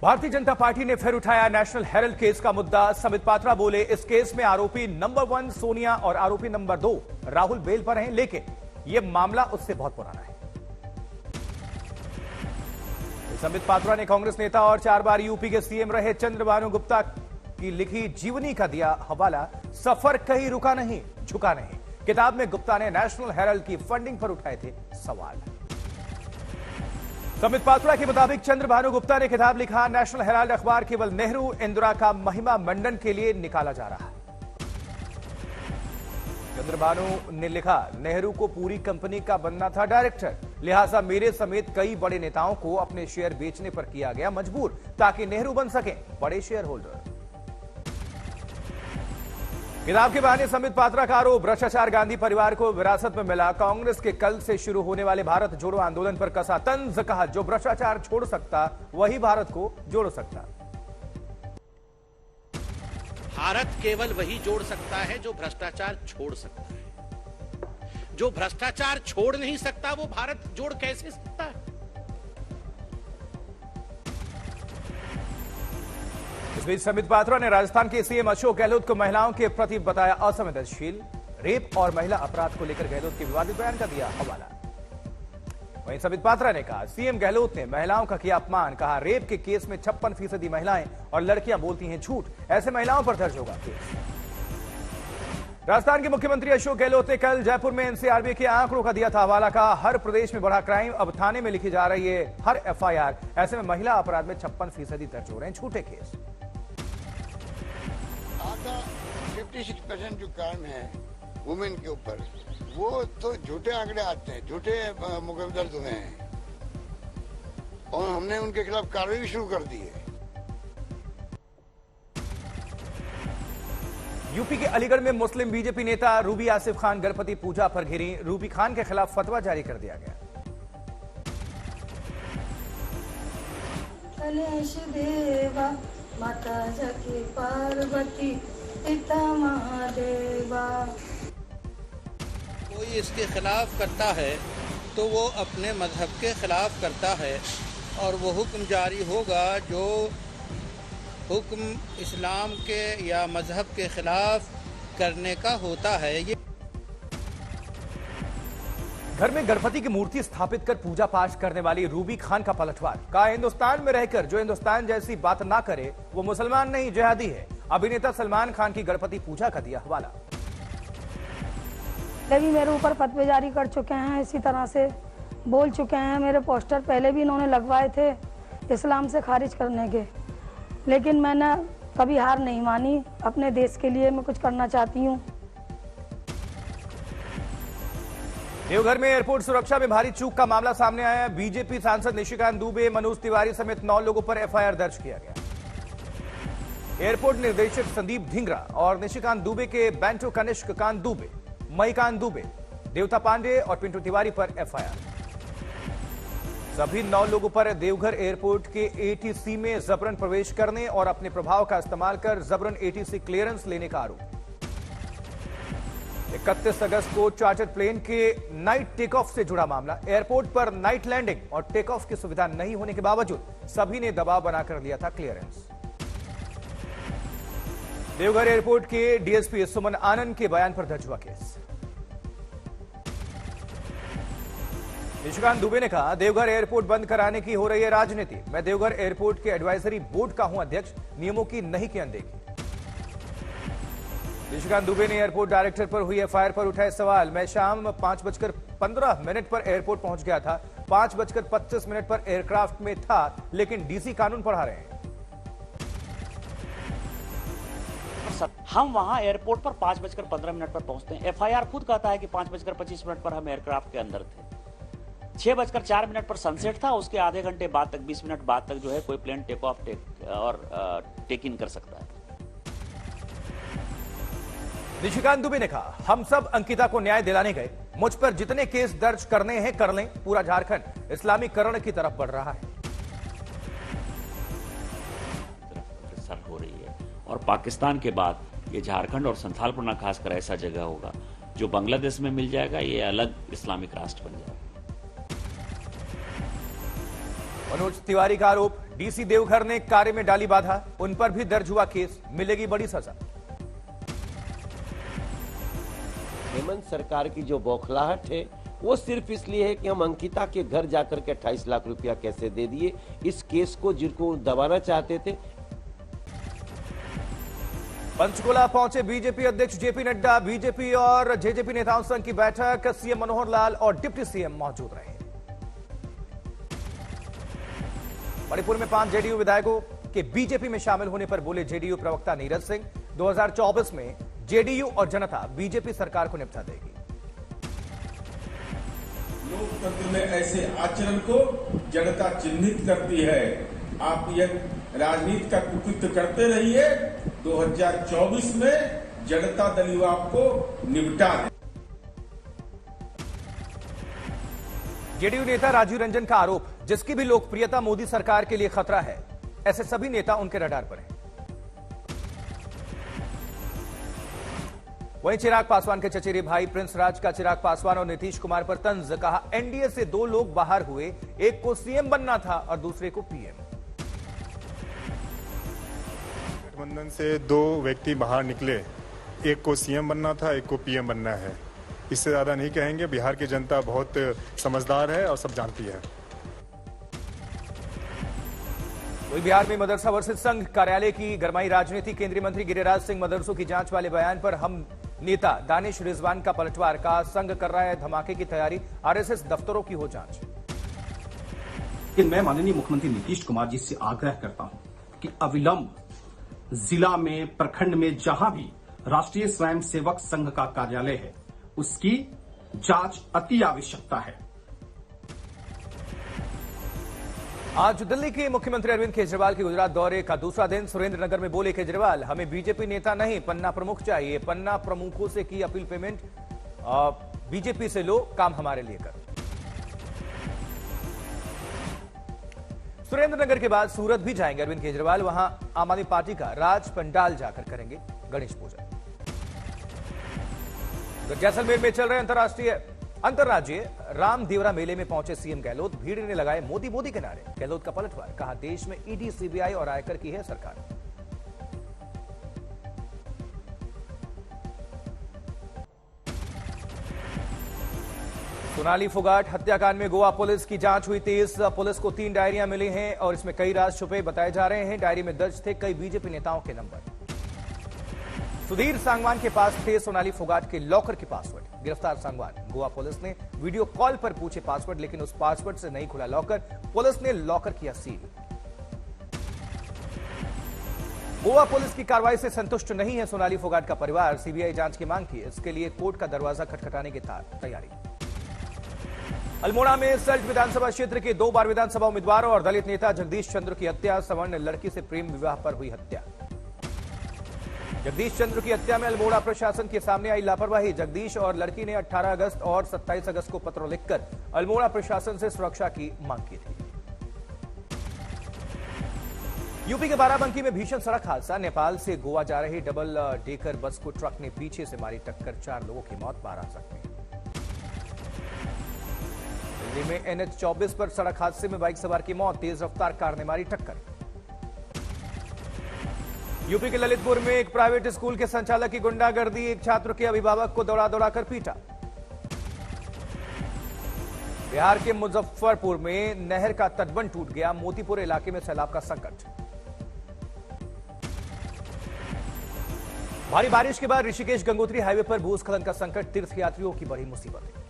Bharatiya Janata party ने फिर उठाया नेशनल हेरल्ड केस का मुद्दा। समित पात्रा बोले, इस केस में आरोपी नंबर 1 सोनिया और आरोपी नंबर 2 राहुल बेल पर हैं, लेकिन यह मामला उससे बहुत पुराना है। समित पात्रा ने कांग्रेस नेता और 4 बार यूपी के सीएम रहे चंद्रभानु गुप्ता की लिखी जीवनी का दिया हवाला। सफर कहीं रुका नहीं, झुका नहीं। किताब में गुप्ता ने नेशनल हेरल्ड की फंडिंग पर उठाए थे सवाल। समित पात्रा के मुताबिक चंद्रभानु गुप्ता ने किताब लिखा, नेशनल हेराल्ड अखबार केवल नेहरू इंदिरा का महिमा मंडन के लिए निकाला जा रहा है। चंद्रभानु ने लिखा, नेहरू को पूरी कंपनी का बनना था डायरेक्टर, लिहाजा मेरे समेत कई बड़े नेताओं को अपने शेयर बेचने पर किया गया मजबूर, ताकि नेहरू बन सकें बड़े शेयर होल्डर। किताब के बहाने समित पात्रा का आरोप, भ्रष्टाचार गांधी परिवार को विरासत में मिला। कांग्रेस के कल से शुरू होने वाले भारत जोड़ो आंदोलन पर कसा तंज, कहा जो भ्रष्टाचार छोड़ सकता वही भारत को जोड़ सकता। भारत केवल वही जोड़ सकता है जो भ्रष्टाचार छोड़ सकता है। जो भ्रष्टाचार छोड़ नहीं सकता वो भारत जोड़ कैसे सकता है? इस बीच समित पात्रा ने राजस्थान के सीएम अशोक गहलोत को महिलाओं के प्रति बताया असंवेदनशील। रेप और महिला अपराध को लेकर गहलोत के विवादित बयान का दिया हवाला। वहीं समित पात्रा ने कहा, सीएम गहलोत ने महिलाओं का किया अपमान। कहा, रेप के केस में 56% महिलाएं और लड़कियां बोलती हैं झूठ, ऐसे महिलाओं पर दर्ज होगा केस। राजस्थान के मुख्यमंत्री अशोक गहलोत ने कल जयपुर में एनसीआरबी के आंकड़ों का दिया था हवाला। का हर प्रदेश में बढ़ा क्राइम, अब थाने में लिखी जा रही है हर एफआईआर, ऐसे में महिला अपराध में 56% दर्ज हो रहे हैं झूठे केस। 56% जो क्राइम है वुमेन के ऊपर, वो तो झूठे आंकड़े आते हैं, झूठे मुकदमे दर्ज हुए हैं और हमने उनके खिलाफ कार्रवाई भी शुरू कर दी है। यूपी के अलीगढ़ में मुस्लिम बीजेपी नेता रूबी आसिफ खान गणपति पूजा पर घिरी। रूबी खान के खिलाफ फतवा जारी कर दिया गया। गणेश देवा माता जकी पार्वती पिता महादेवा। कोई इसके खिलाफ करता है तो वो अपने मजहब के खिलाफ करता है और वो हुक्म जारी होगा जो हुक्म इस्लाम के या मजहब के खिलाफ करने का होता है। ये घर में गणपति की मूर्ति स्थापित कर पूजा पाठ करने वाली रूबी खान का पलटवार। कहा, हिंदुस्तान में रहकर जो हिंदुस्तान जैसी बात ना करे वो मुसलमान नहीं जिहादी है। अभिनेता सलमान खान की गणपति पूजा का दिया हवाला। भी मेरे ऊपर फतवे जारी कर चुके हैं, इसी तरह से बोल चुके हैं। मेरे पोस्टर पहले भी इन्होंने लगवाए थे इस्लाम से खारिज करने के, लेकिन मैंने कभी हार नहीं मानी। अपने देश के लिए मैं कुछ करना चाहती हूँ। देवघर में एयरपोर्ट सुरक्षा में भारी चूक का मामला सामने आया। बीजेपी सांसद निशिकांत दुबे, मनोज तिवारी समेत 9 लोगों पर एफआईआर दर्ज किया गया। एयरपोर्ट निर्देशक संदीप ढींगरा और निशिकांत दुबे के बैंटो कनिष्क कांत दुबे, मईकांत दुबे, देवता पांडे और पिंटू तिवारी पर एफआईआर। सभी 9 लोगों पर देवघर एयरपोर्ट के एटीसी में जबरन प्रवेश करने और अपने प्रभाव का इस्तेमाल कर जबरन एटीसी क्लियरेंस लेने का आरोप। 31 अगस्त को चार्टर्ड प्लेन के नाइट टेक ऑफ से जुड़ा मामला। एयरपोर्ट पर नाइट लैंडिंग और टेक ऑफ की सुविधा नहीं होने के बावजूद सभी ने दबाव बनाकर लिया था क्लियरेंस। देवघर एयरपोर्ट के डीएसपी सुमन आनंद के बयान पर दर्ज हुआ केस। निशिकांत दुबे ने कहा, देवघर एयरपोर्ट बंद कराने की हो रही है राजनीति। मैं देवघर एयरपोर्ट के एडवाइजरी बोर्ड का हूं अध्यक्ष, नियमों की नहीं की अनदेखी। निशिकांत दुबे ने एयरपोर्ट डायरेक्टर पर हुई एफआईआर पर उठाए सवाल। मैं शाम 5:15 पर एयरपोर्ट पहुंच गया था, 5:25 पर एयरक्राफ्ट में था, लेकिन डीसी कानून पढ़ा रहे हैं। हम वहां एयरपोर्ट पर 5:15 पर पहुंचते हैं। एफआईआर खुद कहता है कि 5:25 पर हम एयरक्राफ्ट के अंदर थे। 6:04 पर सनसेट था, उसके आधे घंटे बाद तक, 20 मिनट बाद तक जो है कोई प्लेन टेक ऑफ और टेक इन कर सकता है। निशिकांत दुबे ने कहा, हम सब अंकिता को न्याय दिलाने गए, मुझ पर जितने केस दर्ज करने हैं कर लें। पूरा झारखंड इस्लामीकरण की तरफ बढ़ रहा है। सर हो रही है और पाकिस्तान के बाद ये झारखंड और संथालपुरना खासकर ऐसा जगह होगा जो बांग्लादेश में मिल जाएगा, ये अलग इस्लामिक राष्ट्र बन जाएगा। मनोज तिवारी का आरोप, डीसी देवघर ने कार्य में डाली बाधा, उन पर भी दर्ज हुआ केस, मिलेगी बड़ी सजा। हेमंत सरकार की जो बौखलाहट है वो सिर्फ इसलिए है कि हम अंकिता के घर जाकर के 28 लाख रुपया कैसे दे दिए। इस केस को जिनको दबाना चाहते थे। पंचकुला पहुंचे बीजेपी अध्यक्ष जेपी नड्डा, बीजेपी और जेजेपी नेताओं संघ की बैठक, सीएम मनोहर लाल और डिप्टी सीएम मौजूद रहे। मणिपुर में 5 जेडीयू विधायकों के बीजेपी में शामिल होने पर बोले जेडीयू प्रवक्ता नीरज सिंह, 2024 में जेडीयू और जनता बीजेपी सरकार को निपटा देगी। लोकतंत्र में ऐसे आचरण को जनता चिन्हित करती है। आप यह राजनीति का कुकृत्य करते रहिए, 2024 में जनता दल यू आपको निपटा दे। जेडीयू नेता राजीव रंजन का आरोप, जिसकी भी लोकप्रियता मोदी सरकार के लिए खतरा है, ऐसे सभी नेता उनके रडार पर हैं। वहीं चिराग पासवान के चचेरे भाई प्रिंस राज का चिराग पासवान और नीतीश कुमार पर तंज, कहा एनडीए से 2 लोग बाहर हुए, एक को सीएम बनना था और दूसरे को पीएम। गठबंधन से 2 व्यक्ति बाहर निकले, एक को सीएम बनना था, एक को पीएम बनना है। इससे ज्यादा नहीं कहेंगे। बिहार की जनता बहुत समझदार है और सब जानती है। वही बिहार में मदरसा वर्सेस संघ कार्यालय की गरमाई राजनीति, केंद्रीय मंत्री गिरिराज सिंह मदरसों की जांच वाले बयान पर हम नेता दानिश रिजवान का पलटवार, कहा संघ कर रहा है धमाके की तैयारी, आरएसएस दफ्तरों की हो जांच। लेकिन मैं माननीय मुख्यमंत्री नीतीश कुमार जी से आग्रह करता हूं कि अविलंब जिला में, प्रखंड में जहां भी राष्ट्रीय स्वयंसेवक संघ का कार्यालय है, उसकी जांच अति आवश्यकता है। आज दिल्ली के मुख्यमंत्री अरविंद केजरीवाल के गुजरात दौरे का दूसरा दिन, सुरेंद्रनगर में बोले केजरीवाल, हमें बीजेपी नेता नहीं पन्ना प्रमुख चाहिए, पन्ना प्रमुखों से की अपील पेमेंट, बीजेपी से लो, काम हमारे लिए कर। सुरेंद्रनगर के बाद सूरत भी जाएंगे अरविंद केजरीवाल, वहां आम आदमी पार्टी का राज पंडाल जाकर करेंगे गणेश पूजा। जैसलमेर में चल रहे अंतर्राज्यीय राम देवरा मेले में पहुंचे सीएम गहलोत, भीड़ ने लगाए मोदी मोदी के नारे, गहलोत का पलटवार, कहा देश में ईडी, सीबीआई और आयकर की है सरकार। सोनाली फोगाट हत्याकांड में गोवा पुलिस की जांच हुई तेज, पुलिस को 3 डायरियां मिली हैं और इसमें कई राज छुपे बताए जा रहे हैं। डायरी में दर्ज थे कई बीजेपी नेताओं के नंबर। सुधीर सांगवान के पास थे सोनाली फोगाट के लॉकर के पासवर्ड, गिरफ्तार सांगवान, गोवा पुलिस ने वीडियो कॉल पर पूछे पासवर्ड, लेकिन उस पासवर्ड से नहीं खुला लॉकर, पुलिस ने लॉकर किया सील। गोवा पुलिस की कार्रवाई से संतुष्ट नहीं है सोनाली फोगाट का परिवार, सीबीआई जांच की मांग की, इसके लिए कोर्ट का दरवाजा खटखटाने की तैयारी। अल्मोड़ा में सल्ट विधानसभा क्षेत्र के 2 बार विधानसभा उम्मीदवारों और दलित नेता जगदीश चंद्र की हत्या, सवर्ण लड़की से प्रेम विवाह पर हुई हत्या। जगदीश चंद्र की हत्या में अल्मोड़ा प्रशासन के सामने आई लापरवाही, जगदीश और लड़की ने 18 अगस्त और 27 अगस्त को पत्र लिखकर अल्मोड़ा प्रशासन से सुरक्षा की मांग की थी। यूपी के बाराबंकी में भीषण सड़क हादसा, नेपाल से गोवा जा रही डबल डेकर बस को ट्रक ने पीछे से मारी टक्कर, 4 लोगों की मौत, 12 जख्मी। दिल्ली में NH-24 पर सड़क हादसे में बाइक सवार की मौत, तेज रफ्तार कार ने मारी टक्कर। यूपी के ललितपुर में एक प्राइवेट स्कूल के संचालक की गुंडागर्दी, एक छात्र के अभिभावक को दौड़ा दौड़ाकर पीटा। बिहार के मुजफ्फरपुर में नहर का तटबंध टूट गया, मोतीपुर इलाके में सैलाब का संकट। भारी बारिश के बाद ऋषिकेश गंगोत्री हाईवे पर भूस्खलन का संकट, तीर्थयात्रियों की बड़ी मुसीबत।